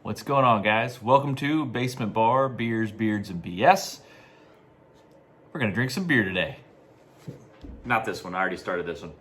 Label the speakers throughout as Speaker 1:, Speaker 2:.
Speaker 1: What's going on, guys? Welcome to Basement Bar, Beers, Beards, and BS. We're gonna drink some beer today. Not this one, I already started this one.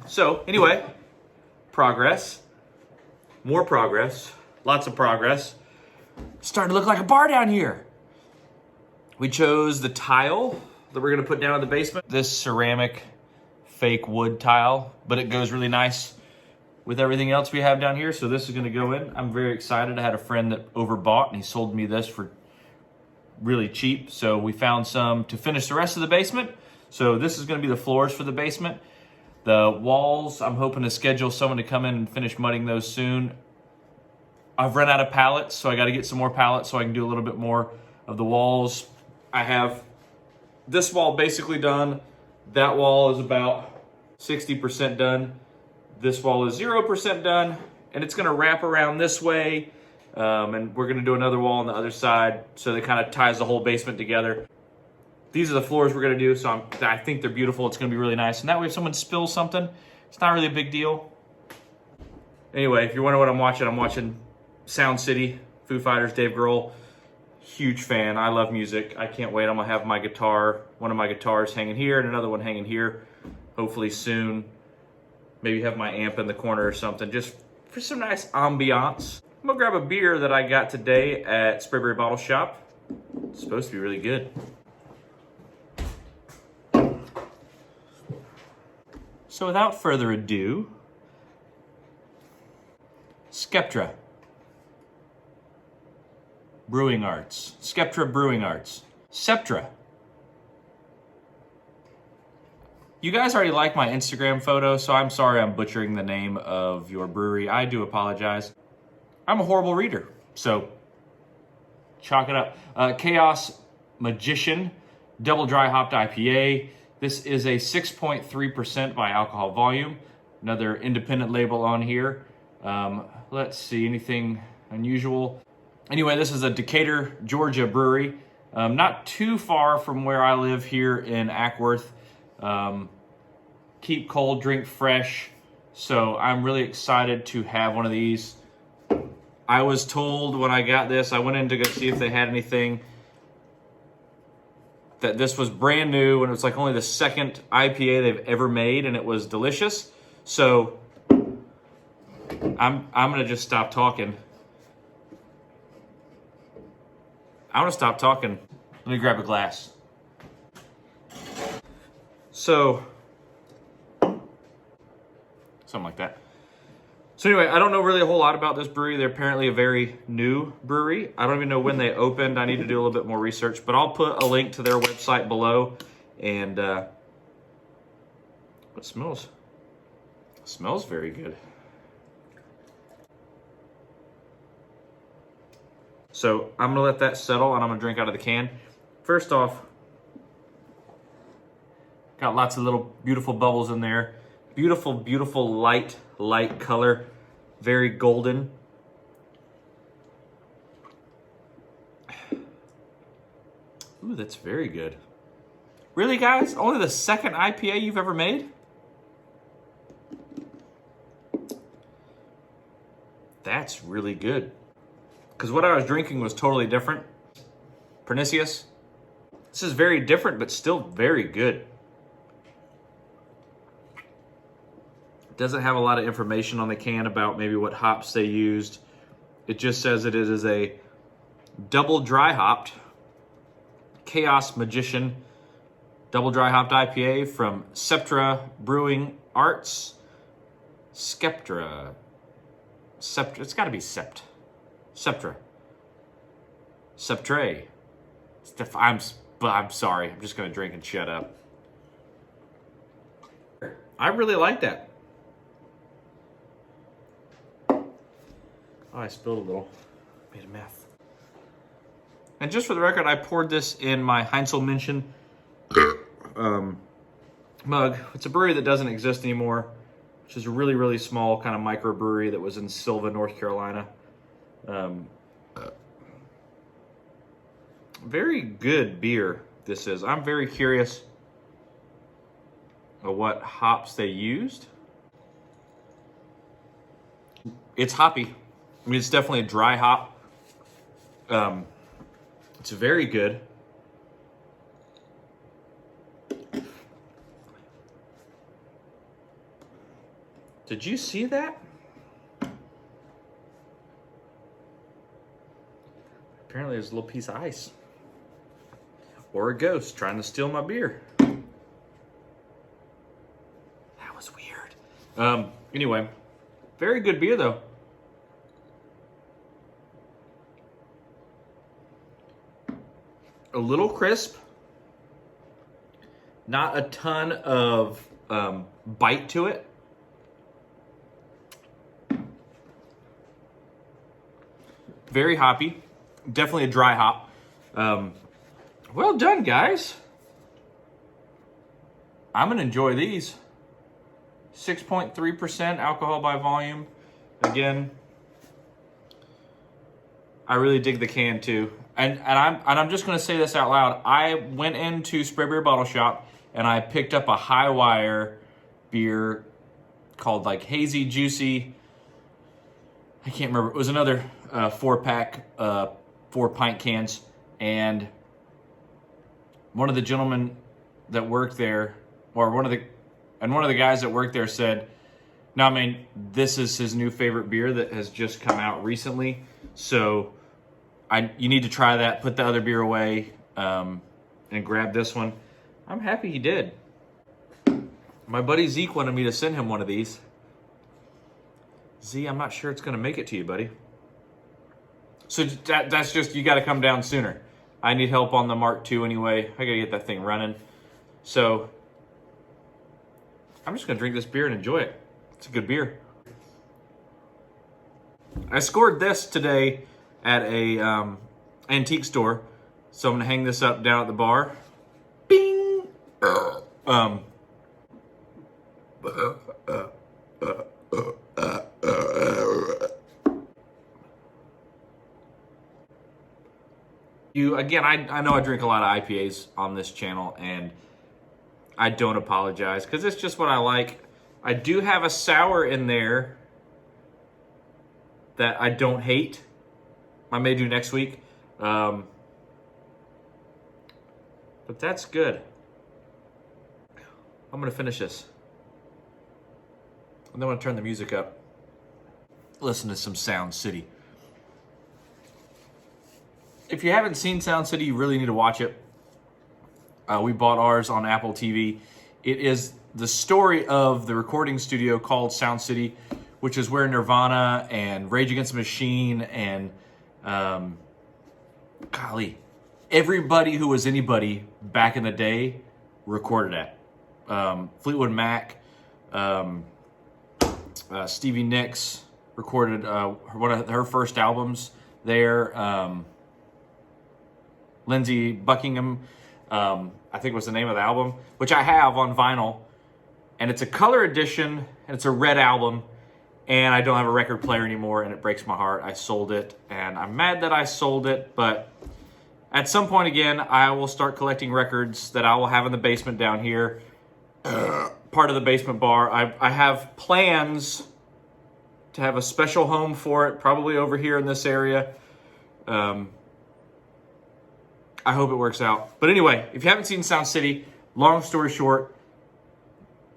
Speaker 1: So, anyway, progress. More progress. Lots of progress. It's starting to look like a bar down here. We chose the tile that we're gonna put down in the basement. This ceramic fake wood tile, but it goes really nice with everything else we have down here. So this is gonna go in. I'm very excited. I had a friend that overbought and he sold me this for really cheap. So we found some to finish the rest of the basement. So this is gonna be the floors for the basement. The walls, I'm hoping to schedule someone to come in and finish mudding those soon. I've run out of pallets, so I gotta get some more pallets so I can do a little bit more of the walls. I have this wall basically done. That wall is about 60% done. This wall is 0% done, and it's gonna wrap around this way, and we're gonna do another wall on the other side, so that kind of ties the whole basement together. These are the floors we're gonna do, so I think they're beautiful. It's gonna be really nice, and that way if someone spills something, it's not really a big deal. Anyway, if you're wondering what I'm watching Sound City, Foo Fighters, Dave Grohl. Huge fan, I love music. I can't wait, I'm gonna have my guitar, one of my guitars hanging here and another one hanging here, hopefully soon. Maybe have my amp in the corner or something, just for some nice ambiance. I'm gonna grab a beer that I got today at Sceptre Bottle Shop. It's supposed to be really good. So without further ado, Secptre Brewing Arts. Sceptre Brewing Arts. Secptre. You guys already like my Instagram photo, so I'm sorry I'm butchering the name of your brewery. I do apologize. I'm a horrible reader, so chalk it up. Chaos Magician, double dry hopped IPA. This is a 6.3% by alcohol volume. Another independent label on here. Let's see, anything unusual? Anyway, this is a Decatur, Georgia brewery. Not too far from where I live here in Ackworth. Keep cold, drink fresh. So I'm really excited to have one of these. I was told when I got this, I went in to go see if they had anything, that this was brand new and it was like only the second IPA they've ever made, and it was delicious. So I'm gonna just stop talking. I want to stop talking. Let me grab a glass. So, something like that. So anyway, I don't know really a whole lot about this brewery. They're apparently a very new brewery. I don't even know when they opened. I need to do a little bit more research, but I'll put a link to their website below. And it smells very good. So I'm gonna let that settle and I'm gonna drink out of the can. First off, got lots of little beautiful bubbles in there. Beautiful, beautiful light color. Very golden. Ooh, that's very good. Really, guys? Only the second IPA you've ever made? That's really good. Because what I was drinking was totally different. Pernicious. This is very different, but still very good. It doesn't have a lot of information on the can about maybe what hops they used. It just says it is a double dry hopped Chaos Magician double dry hopped IPA from Sceptre Brewing Arts. Secptre. It's got to be Sept. Sceptre. Sceptre. I'm sorry. I'm just going to drink and shut up. I really like that. Oh, I spilled a little. Made a mess. And just for the record, I poured this in my Heinzelmännchen mug. It's a brewery that doesn't exist anymore, which is a really, really small kind of microbrewery that was in Sylva, North Carolina. Very good beer this is. I'm very curious of what hops they used. It's hoppy. I mean, it's definitely a dry hop. It's very good. Did you see that? Apparently there's a little piece of ice. Or a ghost trying to steal my beer. That was weird. Anyway, very good beer though. A little crisp. Not a ton of bite to it. Very hoppy. Definitely a dry hop. Well done, guys. I'm going to enjoy these. 6.3% alcohol by volume. Again, I really dig the can too. And I'm just going to say this out loud. I went into Spray Beer Bottle Shop and I picked up a High Wire beer called like Hazy Juicy. I can't remember. It was another 4-pack, 4-pint cans. And one of the gentlemen that worked there, or one of the guys that worked there said, no, I mean, this is his new favorite beer that has just come out recently. So you need to try that, put the other beer away, and grab this one. I'm happy he did. My buddy Zeke wanted me to send him one of these. Z, I'm not sure it's going to make it to you, buddy. So that's just, you got to come down sooner. I need help on the Mark II anyway. I got to get that thing running. So I'm just going to drink this beer and enjoy it. It's a good beer. I scored this today at a antique store. So I'm going to hang this up down at the bar. Bing! Again, I know I drink a lot of IPAs on this channel, and I don't apologize because it's just what I like. I do have a sour in there that I don't hate. I may do next week. But that's good. I'm going to finish this. And then I'm going to turn the music up. Listen to some Sound City. If you haven't seen Sound City, you really need to watch it. We bought ours on Apple TV. It is the story of the recording studio called Sound City, which is where Nirvana and Rage Against the Machine and, everybody who was anybody back in the day recorded at. Fleetwood Mac, Stevie Nicks recorded one of her first albums there. Lindsey Buckingham, I think was the name of the album, which I have on vinyl. And it's a color edition, and it's a red album. And I don't have a record player anymore, and it breaks my heart. I sold it, and I'm mad that I sold it. But at some point again, I will start collecting records that I will have in the basement down here. Part of the basement bar. I have plans to have a special home for it, probably over here in this area. I hope it works out. But anyway, if you haven't seen Sound City, long story short,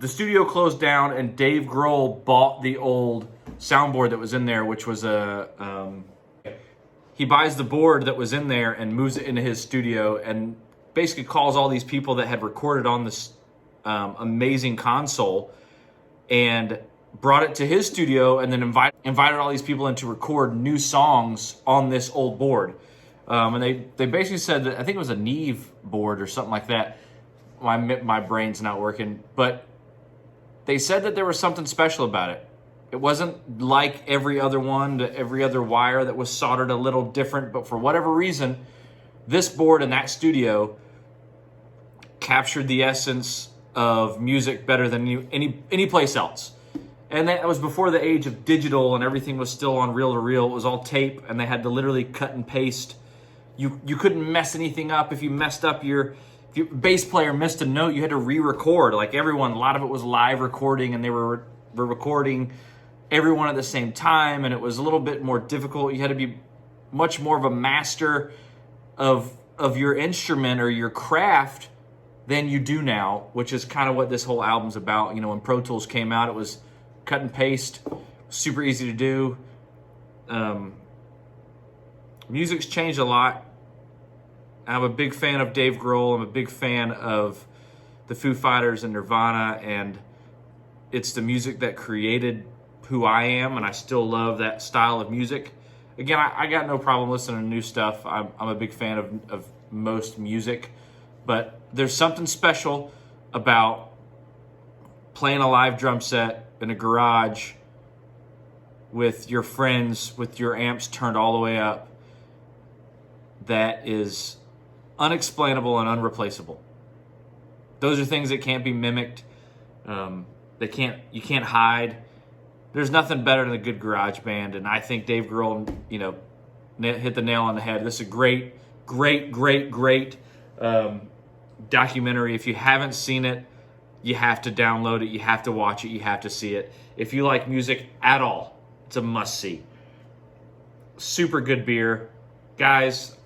Speaker 1: the studio closed down and Dave Grohl bought the old soundboard that was in there, which was he buys the board that was in there and moves it into his studio and basically calls all these people that had recorded on this amazing console and brought it to his studio and then invited all these people in to record new songs on this old board. And they basically said that, I think it was a Neve board or something like that. My brain's not working. But they said that there was something special about it. It wasn't like every other one, every other wire that was soldered a little different. But for whatever reason, this board in that studio captured the essence of music better than any place else. And that was before the age of digital and everything was still on reel-to-reel. It was all tape, and they had to literally cut and paste. You couldn't mess anything up. If you messed up if your bass player missed a note, you had to re-record. Like everyone, a lot of it was live recording, and they were recording everyone at the same time, and it was a little bit more difficult. You had to be much more of a master of your instrument or your craft than you do now, which is kind of what this whole album's about. You know, when Pro Tools came out, it was cut and paste, super easy to do. Music's changed a lot. I'm a big fan of Dave Grohl. I'm a big fan of the Foo Fighters and Nirvana, and it's the music that created who I am, and I still love that style of music. Again, I got no problem listening to new stuff. I'm a big fan of most music, but there's something special about playing a live drum set in a garage with your friends, with your amps turned all the way up, that is unexplainable and unreplaceable. Those are things that can't be mimicked. You can't hide. There's nothing better than a good garage band, and I think Dave Grohl, you know, hit the nail on the head. This is a great documentary. If you haven't seen it, you have to download it. You have to watch it. You have to see it. If you like music at all, it's a must-see. Super good beer. Guys,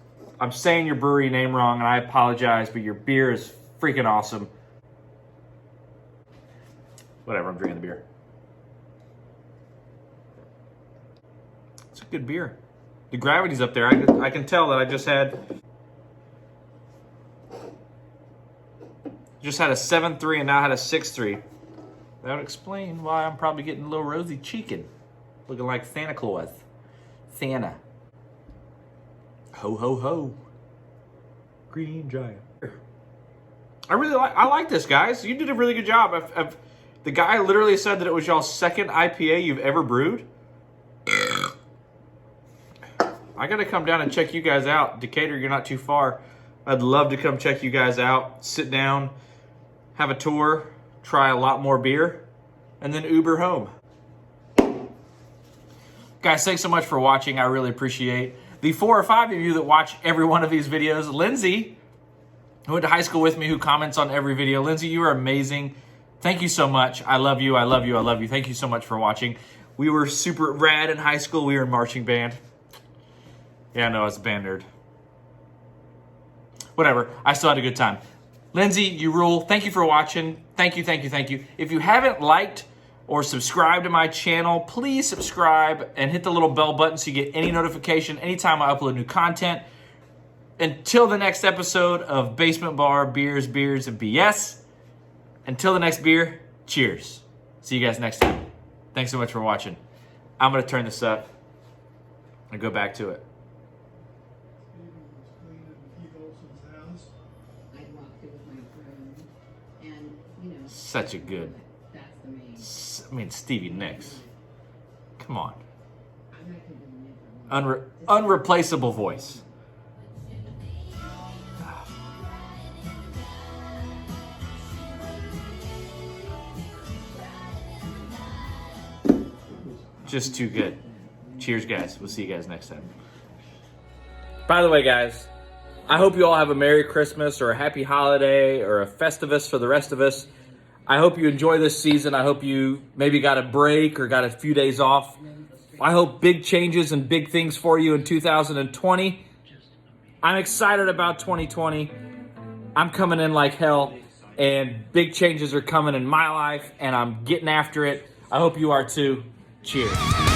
Speaker 1: I'm saying your brewery name wrong, and I apologize, but your beer is freaking awesome. Whatever, I'm drinking the beer. It's a good beer. The gravity's up there. I can tell that I just had a 7.3 and now had a 6.3. That would explain why I'm probably getting a little rosy cheeking. Looking like Santa Claus. Santa. Ho, ho, ho. Green giant. I like this, guys. You did a really good job. The guy literally said that it was y'all's second IPA you've ever brewed. I got to come down and check you guys out. Decatur, you're not too far. I'd love to come check you guys out, sit down, have a tour, try a lot more beer, and then Uber home. Guys, thanks so much for watching. I really appreciate the 4 or 5 of you that watch every one of these videos. Lindsay, who went to high school with me, who comments on every video. Lindsay, you are amazing. Thank you so much. I love you. I love you. I love you. Thank you so much for watching. We were super rad in high school. We were in marching band. Yeah, no, I was a band nerd. Whatever. I still had a good time. Lindsay, you rule. Thank you for watching. Thank you, thank you, thank you. If you haven't liked or subscribed to my channel, please subscribe and hit the little bell button so you get any notification anytime I upload new content. Until the next episode of Basement Bar, Beers, and BS. Until the next beer, cheers. See you guys next time. Thanks so much for watching. I'm going to turn this up and go back to it. Such a good, I mean, Stevie Nicks. Come on. Unreplaceable voice. Just too good. Cheers, guys. We'll see you guys next time. By the way, guys, I hope you all have a Merry Christmas or a Happy Holiday or a Festivus for the rest of us. I hope you enjoy this season. I hope you maybe got a break or got a few days off. I hope big changes and big things for you in 2020. I'm excited about 2020. I'm coming in like hell, and big changes are coming in my life, and I'm getting after it. I hope you are too. Cheers.